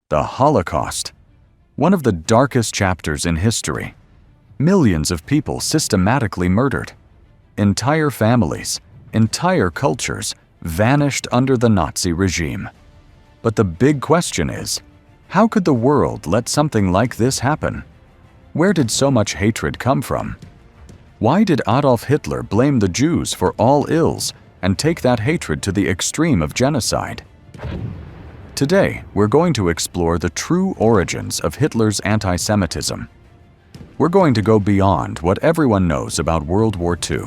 The Holocaust. One of the darkest chapters in history. Millions of people systematically murdered. Entire families, entire cultures vanished under the Nazi regime. But the big question is, how could the world let something like this happen? Where did so much hatred come from? Why did Adolf Hitler blame the Jews for all ills and take that hatred to the extreme of genocide? Today, we're going to explore the true origins of Hitler's anti-Semitism. We're going to go beyond what everyone knows about World War II.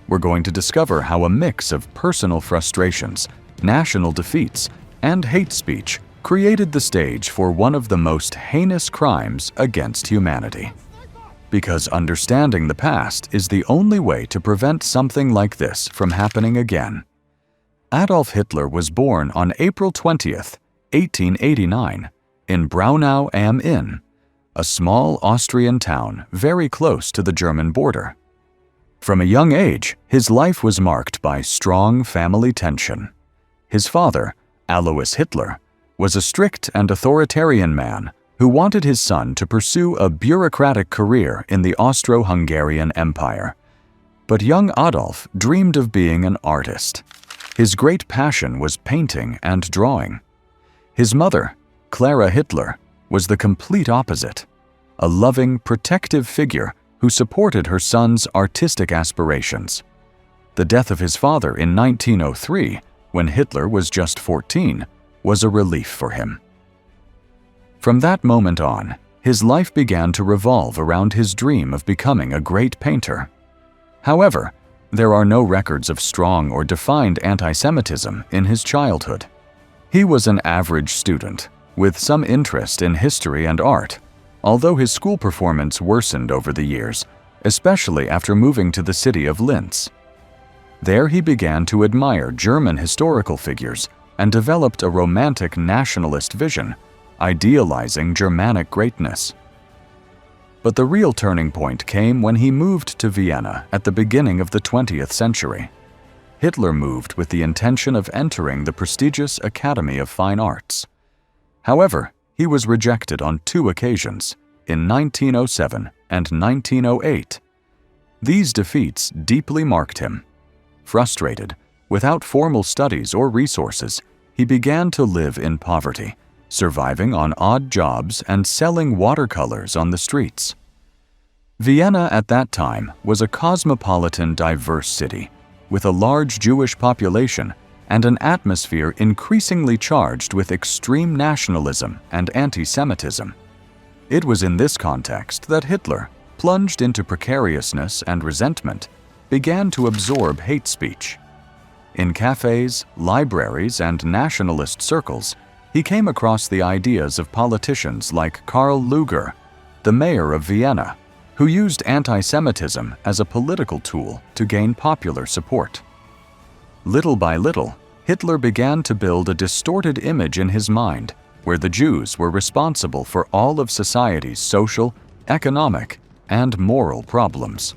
We're going to discover how a mix of personal frustrations, national defeats, and hate speech created the stage for one of the most heinous crimes against humanity. Because understanding the past is the only way to prevent something like this from happening again. Adolf Hitler was born on April 20th, 1889, in Braunau am Inn, a small Austrian town very close to the German border. From a young age, his life was marked by strong family tension. His father, Alois Hitler, was a strict and authoritarian man who wanted his son to pursue a bureaucratic career in the Austro-Hungarian Empire. But young Adolf dreamed of being an artist. His great passion was painting and drawing. His mother, Clara Hitler, was the complete opposite, a loving, protective figure who supported her son's artistic aspirations. The death of his father in 1903, when Hitler was just 14, was a relief for him. From that moment on, his life began to revolve around his dream of becoming a great painter. However, there are no records of strong or defined anti-Semitism in his childhood. He was an average student, with some interest in history and art, although his school performance worsened over the years, especially after moving to the city of Linz. There he began to admire German historical figures and developed a romantic nationalist vision, idealizing Germanic greatness. But the real turning point came when he moved to Vienna at the beginning of the 20th century. Hitler moved with the intention of entering the prestigious Academy of Fine Arts. However, he was rejected on 2 occasions, in 1907 and 1908. These defeats deeply marked him. Frustrated, without formal studies or resources, he began to live in poverty, surviving on odd jobs and selling watercolors on the streets. Vienna at that time was a cosmopolitan, diverse city, with a large Jewish population and an atmosphere increasingly charged with extreme nationalism and anti-Semitism. It was in this context that Hitler, plunged into precariousness and resentment, began to absorb hate speech. In cafes, libraries, and nationalist circles, he came across the ideas of politicians like Karl Lueger, the mayor of Vienna, who used anti-Semitism as a political tool to gain popular support. Little by little, Hitler began to build a distorted image in his mind where the Jews were responsible for all of society's social, economic, and moral problems.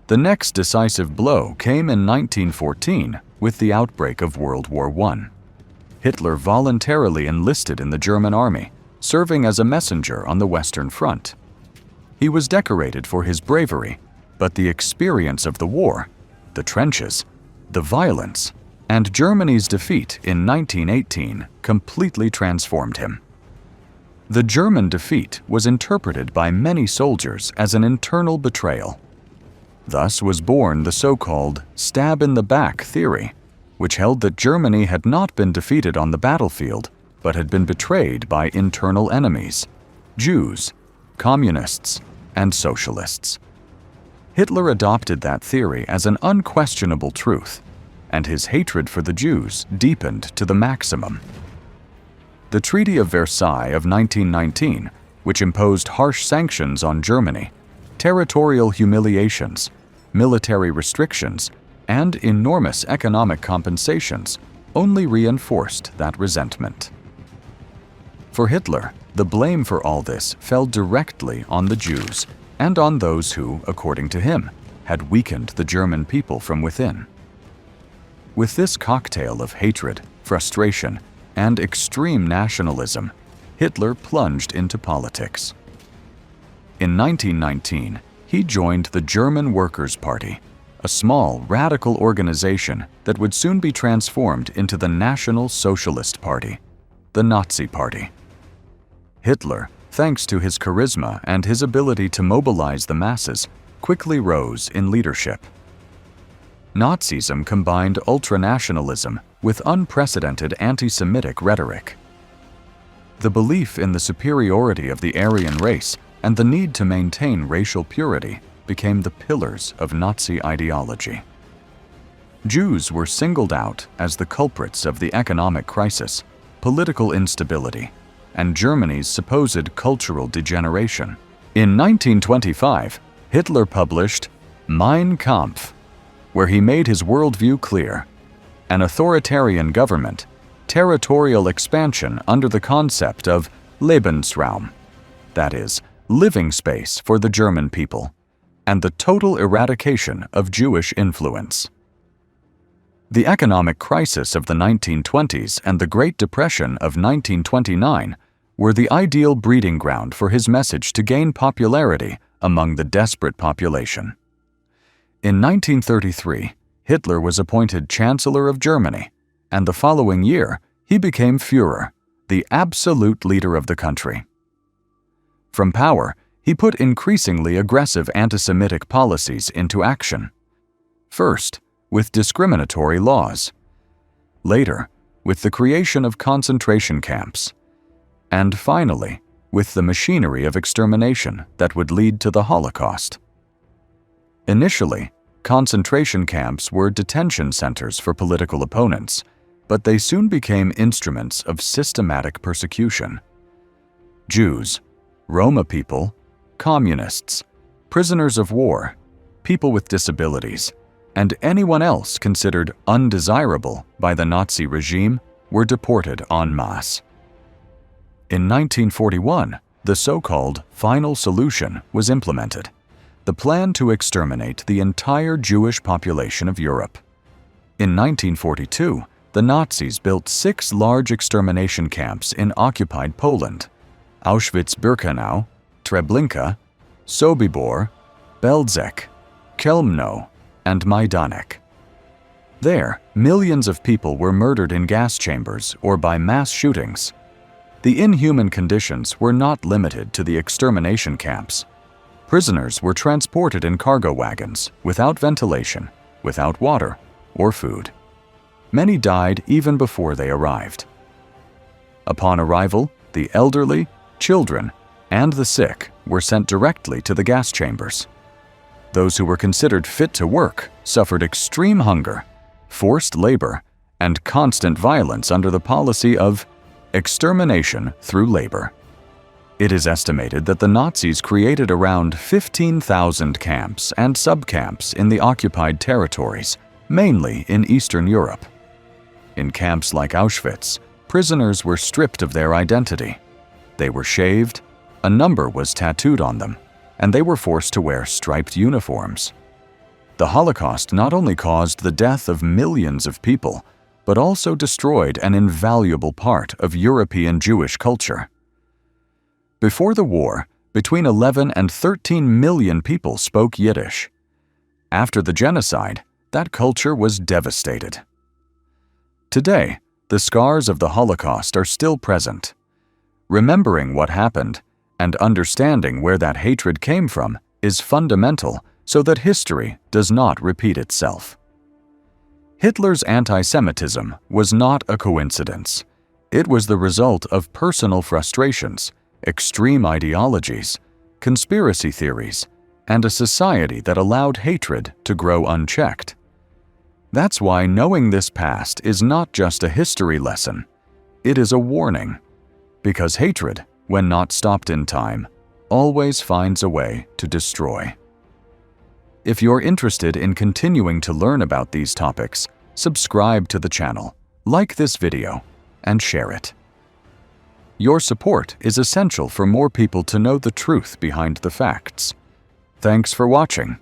The next decisive blow came in 1914 with the outbreak of World War I. Hitler voluntarily enlisted in the German army, serving as a messenger on the Western Front. He was decorated for his bravery, but the experience of the war, the trenches, the violence, and Germany's defeat in 1918 completely transformed him. The German defeat was interpreted by many soldiers as an internal betrayal. Thus was born the so-called stab-in-the-back theory, which held that Germany had not been defeated on the battlefield, but had been betrayed by internal enemies, Jews, communists, and socialists. Hitler adopted that theory as an unquestionable truth, and his hatred for the Jews deepened to the maximum. The Treaty of Versailles of 1919, which imposed harsh sanctions on Germany, territorial humiliations, military restrictions, and enormous economic compensations, only reinforced that resentment. For Hitler, the blame for all this fell directly on the Jews and on those who, according to him, had weakened the German people from within. With this cocktail of hatred, frustration, and extreme nationalism, Hitler plunged into politics. In 1919, he joined the German Workers' Party, a small, radical organization that would soon be transformed into the National Socialist Party, the Nazi Party. Hitler, thanks to his charisma and his ability to mobilize the masses, quickly rose in leadership. Nazism combined ultranationalism with unprecedented anti-Semitic rhetoric. The belief in the superiority of the Aryan race and the need to maintain racial purity became the pillars of Nazi ideology. Jews were singled out as the culprits of the economic crisis, political instability, and Germany's supposed cultural degeneration. In 1925, Hitler published Mein Kampf, where he made his worldview clear: an authoritarian government, territorial expansion under the concept of Lebensraum, that is, living space for the German people, and the total eradication of Jewish influence. The economic crisis of the 1920s and the Great Depression of 1929 were the ideal breeding ground for his message to gain popularity among the desperate population. In 1933, Hitler was appointed Chancellor of Germany, and the following year, he became Führer, the absolute leader of the country. From power, he put increasingly aggressive anti-Semitic policies into action. First, with discriminatory laws. Later, with the creation of concentration camps. And finally, with the machinery of extermination that would lead to the Holocaust. Initially, concentration camps were detention centers for political opponents, but they soon became instruments of systematic persecution. Jews, Roma people, communists, prisoners of war, people with disabilities, and anyone else considered undesirable by the Nazi regime were deported en masse. In 1941, the so-called Final Solution was implemented, the plan to exterminate the entire Jewish population of Europe. In 1942, the Nazis built 6 large extermination camps in occupied Poland: Auschwitz-Birkenau, Treblinka, Sobibor, Belzec, Chełmno, and Majdanek. There, millions of people were murdered in gas chambers or by mass shootings. The inhuman conditions were not limited to the extermination camps. Prisoners were transported in cargo wagons, without ventilation, without water or food. Many died even before they arrived. Upon arrival, the elderly, children, and the sick were sent directly to the gas chambers. Those who were considered fit to work suffered extreme hunger, forced labor, and constant violence under the policy of extermination through labor. It is estimated that the Nazis created around 15,000 camps and subcamps in the occupied territories, mainly in Eastern Europe. In camps like Auschwitz, prisoners were stripped of their identity. They were shaved, a number was tattooed on them, and they were forced to wear striped uniforms. The Holocaust not only caused the death of millions of people, but also destroyed an invaluable part of European Jewish culture. Before the war, between 11 and 13 million people spoke Yiddish. After the genocide, that culture was devastated. Today, the scars of the Holocaust are still present. Remembering what happened and understanding where that hatred came from is fundamental so that history does not repeat itself. Hitler's anti-Semitism was not a coincidence. It was the result of personal frustrations, extreme ideologies, conspiracy theories, and a society that allowed hatred to grow unchecked. That's why knowing this past is not just a history lesson, it is a warning. Because hatred, when not stopped in time, always finds a way to destroy. If you're interested in continuing to learn about these topics, subscribe to the channel, like this video, and share it. Your support is essential for more people to know the truth behind the facts. Thanks for watching.